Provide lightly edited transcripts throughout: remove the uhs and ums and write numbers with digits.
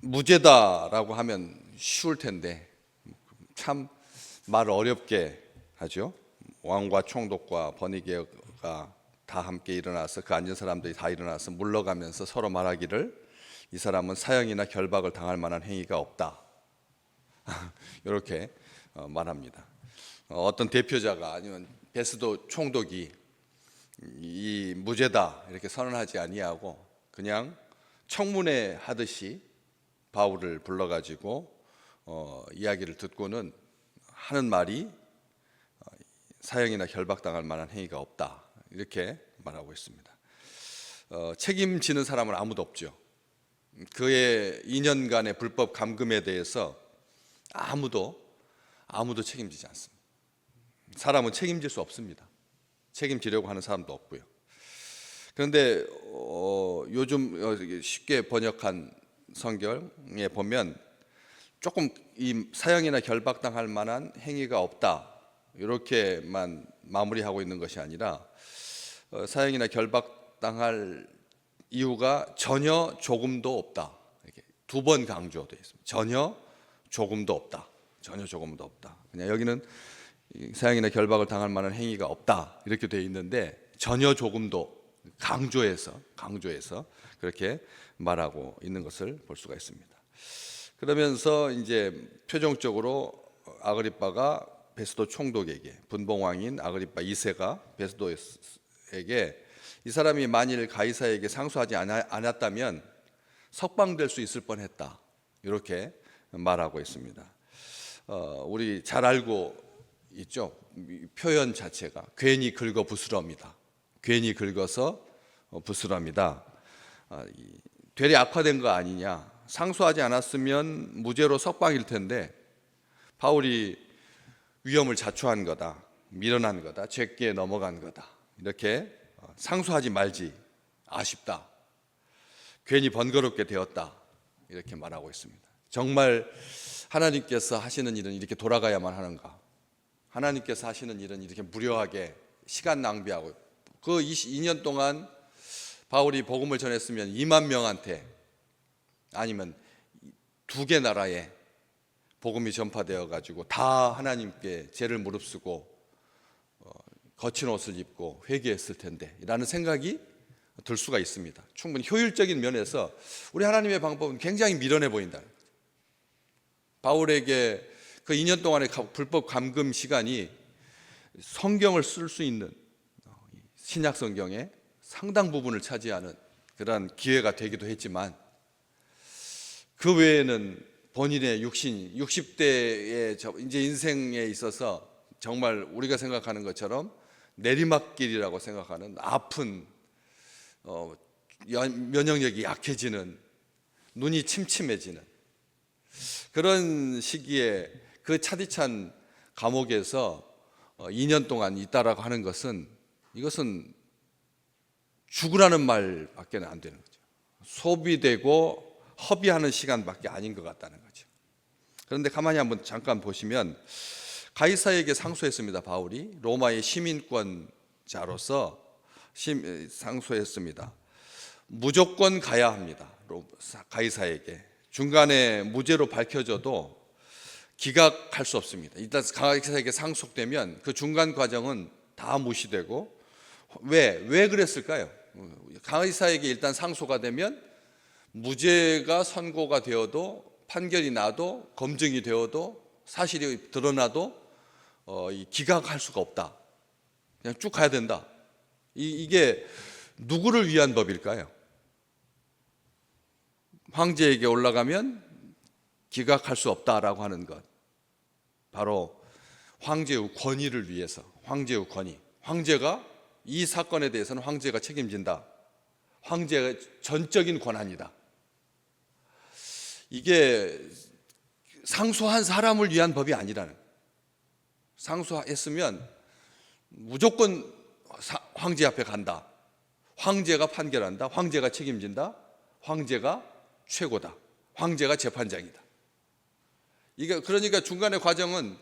무죄다라고 하면 쉬울 텐데 참 말 어렵게 하죠. 왕과 총독과 번이개가 다 함께 일어나서 그 앉은 사람들이 다 일어나서 물러가면서 서로 말하기를 이 사람은 사형이나 결박을 당할 만한 행위가 없다. 이렇게 말합니다. 어떤 대표자가 아니면 베스도 총독이 이 무죄다 이렇게 선언하지 아니하고 그냥 청문회 하듯이 바울을 불러가지고 이야기를 듣고는 하는 말이 사형이나 결박당할 만한 행위가 없다 이렇게 말하고 있습니다. 책임지는 사람은 아무도 없죠. 그의 2년간의 불법 감금에 대해서 아무도 책임지지 않습니다. 사람은 책임질 수 없습니다. 책임지려고 하는 사람도 없고요. 그런데 요즘 쉽게 번역한 성경에 보면 조금 이 사형이나 결박당할 만한 행위가 없다 이렇게만 마무리하고 있는 것이 아니라 사형이나 결박당할 이유가 전혀 조금도 없다 이렇게 두 번 강조되어 있습니다. 전혀 조금도 없다. 전혀 조금도 없다. 그냥 여기는 사형이나 결박을 당할 만한 행위가 없다 이렇게 되어 있는데 전혀 조금도 강조해서 그렇게 말하고 있는 것을 볼 수가 있습니다. 그러면서 이제 표정적으로 아그리빠가 베스도 총독에게 분봉왕인 아그리빠 2세가 베스도에게 이 사람이 만일 가이사에게 상소하지 않았다면 석방될 수 있을 뻔했다 이렇게 말하고 있습니다. 우리 잘 알고 있죠. 표현 자체가 괜히 긁어 부스럼이다. 괜히 긁어서 부스럼이다. 되레 악화된 거 아니냐. 상소하지 않았으면 무죄로 석방일 텐데 바울이 위험을 자초한 거다. 밀어난 거다. 죄께 넘어간 거다. 이렇게 상소하지 말지. 아쉽다. 괜히 번거롭게 되었다. 이렇게 말하고 있습니다. 정말 하나님께서 하시는 일은 이렇게 돌아가야만 하는가? 하나님께서 하시는 일은 이렇게 무료하게 시간 낭비하고 그 22년 동안 바울이 복음을 전했으면 2만 명한테 아니면 두 개 나라에 복음이 전파되어 가지고 다 하나님께 죄를 무릅쓰고 거친 옷을 입고 회개했을 텐데 라는 생각이 들 수가 있습니다. 충분히 효율적인 면에서 우리 하나님의 방법은 굉장히 미련해 보인다. 바울에게 그 2년 동안의 불법 감금 시간이 성경을 쓸 수 있는 신약 성경의 상당 부분을 차지하는 그러한 기회가 되기도 했지만 그 외에는 본인의 육신 60대의 이제 인생에 있어서 정말 우리가 생각하는 것처럼 내리막길이라고 생각하는 아픈 면역력이 약해지는 눈이 침침해지는 그런 시기에 그 차디찬 감옥에서 2년 동안 있다라고 하는 것은 이것은 죽으라는 말밖에 안 되는 거죠. 소비되고 허비하는 시간밖에 아닌 것 같다는 거죠. 그런데 가만히 한번 잠깐 보시면 가이사에게 상소했습니다. 바울이 로마의 시민권자로서 상소했습니다. 무조건 가야 합니다. 가이사에게 중간에 무죄로 밝혀져도 기각할 수 없습니다. 일단 가이사에게 상속되면 그 중간 과정은 다 무시되고 왜 그랬을까요? 가이사에게 일단 상소가 되면 무죄가 선고가 되어도 판결이 나도 검증이 되어도 사실이 드러나도 기각할 수가 없다. 그냥 쭉 가야 된다. 이게 누구를 위한 법일까요? 황제에게 올라가면 기각할 수 없다라고 하는 것. 바로 황제의 권위를 위해서 황제의 권위. 황제가 이 사건에 대해서는 황제가 책임진다. 황제의 전적인 권한이다. 이게 상소한 사람을 위한 법이 아니라는. 상소했으면 무조건 황제 앞에 간다. 황제가 판결한다. 황제가 책임진다. 황제가 최고다. 황제가 재판장이다. 이게 그러니까 중간의 과정은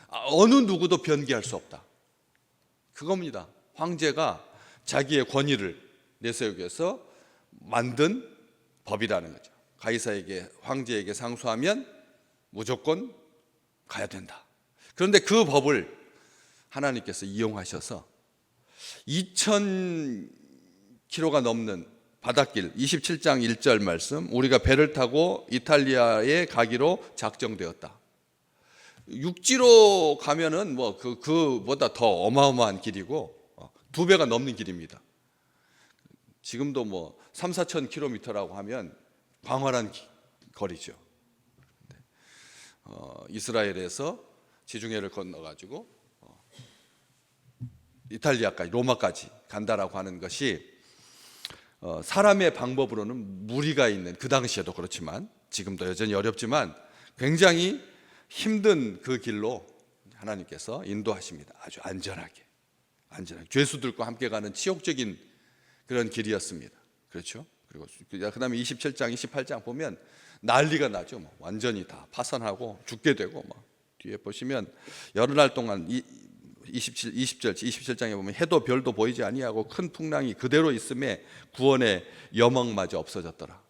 어느 누구도 변기할 수 없다. 그겁니다. 황제가 자기의 권위를 내세우기 위해서 만든 법이라는 거죠. 가이사에게 황제에게 상소하면 무조건 가야 된다. 그런데 그 법을 하나님께서 이용하셔서 2000km가 넘는 바닷길 27장 1절 말씀, 우리가 배를 타고 이탈리아에 가기로 작정되었다. 육지로 가면은 뭐 그보다 더 어마어마한 길이고 2배가 넘는 길입니다. 지금도 뭐 3, 4천 킬로미터라고 하면 광활한 거리죠. 이스라엘에서 지중해를 건너가지고 이탈리아까지, 로마까지 간다라고 하는 것이 사람의 방법으로는 무리가 있는, 그 당시에도 그렇지만 지금도 여전히 어렵지만 굉장히 힘든 그 길로 하나님께서 인도하십니다. 아주 안전하게 죄수들과 함께 가는 치욕적인 그런 길이었습니다. 그렇죠? 그리고 그 다음에 27장 28장 보면 난리가 나죠. 뭐 완전히 다 파산하고 죽게 되고, 뭐 뒤에 보시면 여러 날 동안 27장에 보면 해도 별도 보이지 아니하고 큰 풍랑이 그대로 있음에 구원의 여망마저 없어졌더라.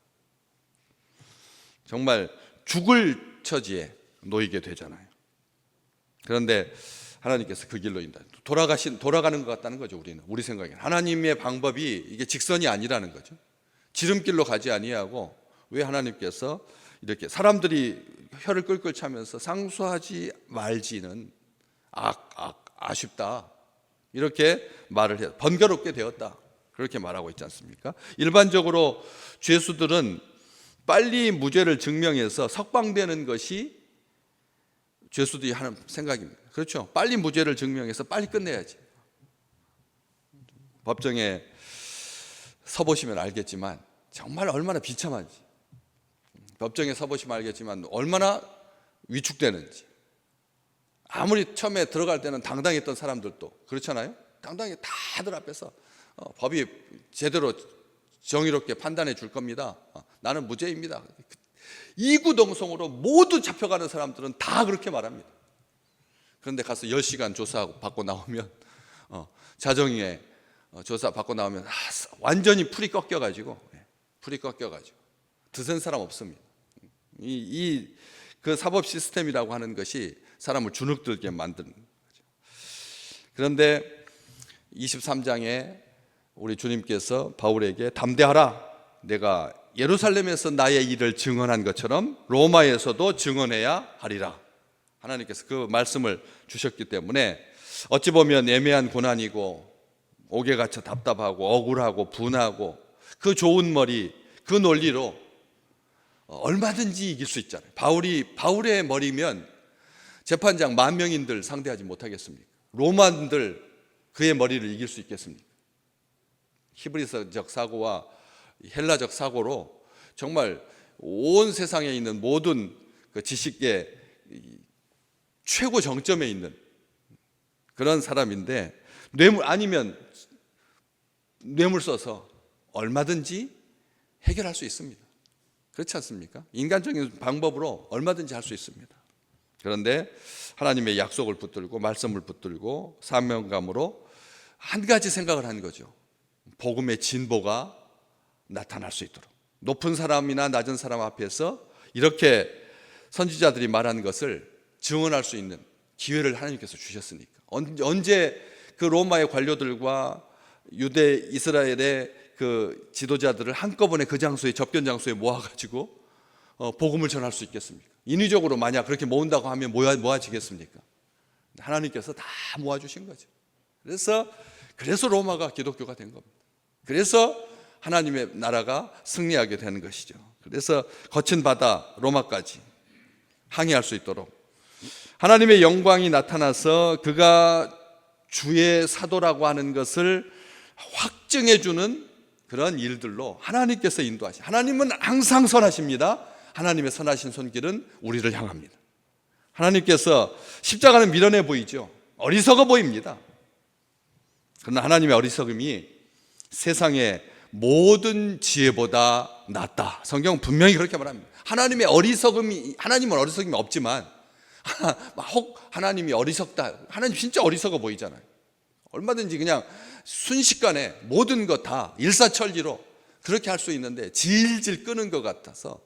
정말 죽을 처지에 놓이게 되잖아요. 그런데 하나님께서 그 길로 인다. 돌아가는 것 같다는 거죠. 우리 생각에는 하나님의 방법이 이게 직선이 아니라는 거죠. 지름길로 가지 아니하고, 왜 하나님께서 이렇게 사람들이 혀를 끌끌 차면서 상수하지 말지는 아쉽다, 이렇게 말을 해요. 번거롭게 되었다, 그렇게 말하고 있지 않습니까? 일반적으로 죄수들은 빨리 무죄를 증명해서 석방되는 것이 죄수들이 하는 생각입니다. 그렇죠? 빨리 무죄를 증명해서 빨리 끝내야지. 법정에 서보시면 알겠지만 정말 얼마나 비참한지, 법정에 서보시면 알겠지만 얼마나 위축되는지. 아무리 처음에 들어갈 때는 당당했던 사람들도 그렇잖아요. 당당히 다들 앞에서 법이 제대로 정의롭게 판단해 줄 겁니다, 나는 무죄입니다, 이구동성으로 모두 잡혀가는 사람들은 다 그렇게 말합니다. 그런데 가서 10시간 조사하고 받고 나오면 자정에 조사 받고 나오면 완전히 풀이 꺾여가지고 드센 사람 없습니다. 그 사법 시스템이라고 하는 것이 사람을 주눅들게 만드는 거죠. 그런데 23장에 우리 주님께서 바울에게 담대하라, 내가 예루살렘에서 나의 일을 증언한 것처럼 로마에서도 증언해야 하리라. 하나님께서 그 말씀을 주셨기 때문에 어찌 보면 애매한 고난이고 옥에 갇혀 답답하고 억울하고 분하고 그 좋은 머리, 그 논리로 얼마든지 이길 수 있잖아요. 바울의 머리면 재판장 10,000명인들 상대하지 못하겠습니까? 로마인들 그의 머리를 이길 수 있겠습니까? 히브리서적 사고와 헬라적 사고로 정말 온 세상에 있는 모든 그 지식의 최고 정점에 있는 그런 사람인데, 뇌물 써서 얼마든지 해결할 수 있습니다. 그렇지 않습니까? 인간적인 방법으로 얼마든지 할 수 있습니다. 그런데 하나님의 약속을 붙들고 말씀을 붙들고 사명감으로 한 가지 생각을 한 거죠. 복음의 진보가 나타날 수 있도록, 높은 사람이나 낮은 사람 앞에서 이렇게 선지자들이 말한 것을 증언할 수 있는 기회를 하나님께서 주셨으니까. 언제 그 로마의 관료들과 유대 이스라엘의 그 지도자들을 한꺼번에 그 장소에, 접견 장소에 모아가지고 복음을 전할 수 있겠습니까? 인위적으로 만약 그렇게 모은다고 하면 모아지겠습니까? 하나님께서 다 모아주신 거죠. 그래서 로마가 기독교가 된 겁니다. 그래서 하나님의 나라가 승리하게 되는 것이죠. 그래서 거친 바다 로마까지 항해할 수 있도록 하나님의 영광이 나타나서 그가 주의 사도라고 하는 것을 확증해 주는 그런 일들로 하나님께서 인도하시. 하나님은 항상 선하십니다. 하나님의 선하신 손길은 우리를 향합니다. 하나님께서 십자가는 미련해 보이죠. 어리석어 보입니다. 그러나 하나님의 어리석음이 세상의 모든 지혜보다 낫다. 성경은 분명히 그렇게 말합니다. 하나님은 어리석음이 없지만 혹 하나님이 어리석다, 하나님 진짜 어리석어 보이잖아요. 얼마든지 그냥 순식간에 모든 것 다 일사천리로 그렇게 할 수 있는데 질질 끄는 것 같아서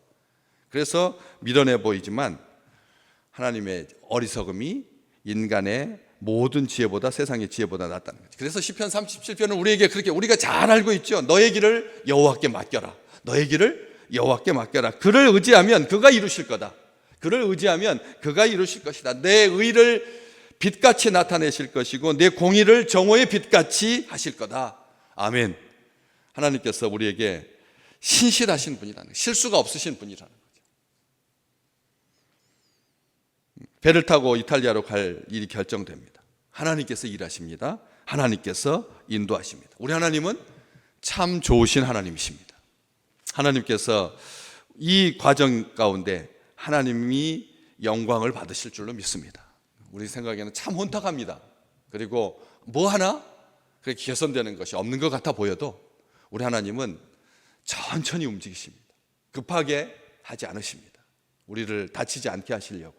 그래서 밀어내 보이지만 하나님의 어리석음이 인간의 모든 지혜보다, 세상의 지혜보다 낫다는 거죠. 그래서 시편 37편은 우리에게 그렇게, 우리가 잘 알고 있죠. 너의 길을 여호와께 맡겨라. 너의 길을 여호와께 맡겨라. 그를 의지하면 그가 이루실 거다. 그를 의지하면 그가 이루실 것이다. 내 의를 빛같이 나타내실 것이고 내 공의를 정오의 빛같이 하실 거다. 아멘. 하나님께서 우리에게 신실하신 분이라는 거예요. 실수가 없으신 분이라는 거죠. 배를 타고 이탈리아로 갈 일이 결정됩니다. 하나님께서 일하십니다. 하나님께서 인도하십니다. 우리 하나님은 참 좋으신 하나님이십니다. 하나님께서 이 과정 가운데 하나님이 영광을 받으실 줄로 믿습니다. 우리 생각에는 참 혼탁합니다. 그리고 뭐 하나 그렇게 개선되는 것이 없는 것 같아 보여도 우리 하나님은 천천히 움직이십니다. 급하게 하지 않으십니다. 우리를 다치지 않게 하시려고,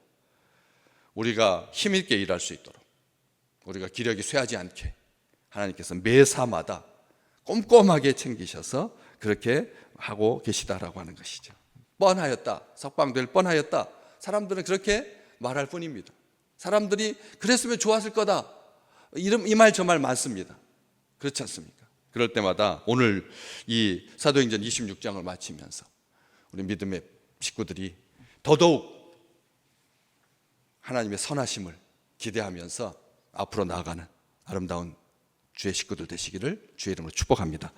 우리가 힘있게 일할 수 있도록, 우리가 기력이 쇠하지 않게 하나님께서 매사마다 꼼꼼하게 챙기셔서 그렇게 하고 계시다라고 하는 것이죠. 뻔하였다, 석방될 뻔하였다, 사람들은 그렇게 말할 뿐입니다. 사람들이 그랬으면 좋았을 거다, 이 말 저 말 많습니다. 그렇지 않습니까? 그럴 때마다 오늘 이 사도행전 26장을 마치면서 우리 믿음의 식구들이 더더욱 하나님의 선하심을 기대하면서 앞으로 나아가는 아름다운 주의 식구들 되시기를 주의 이름으로 축복합니다.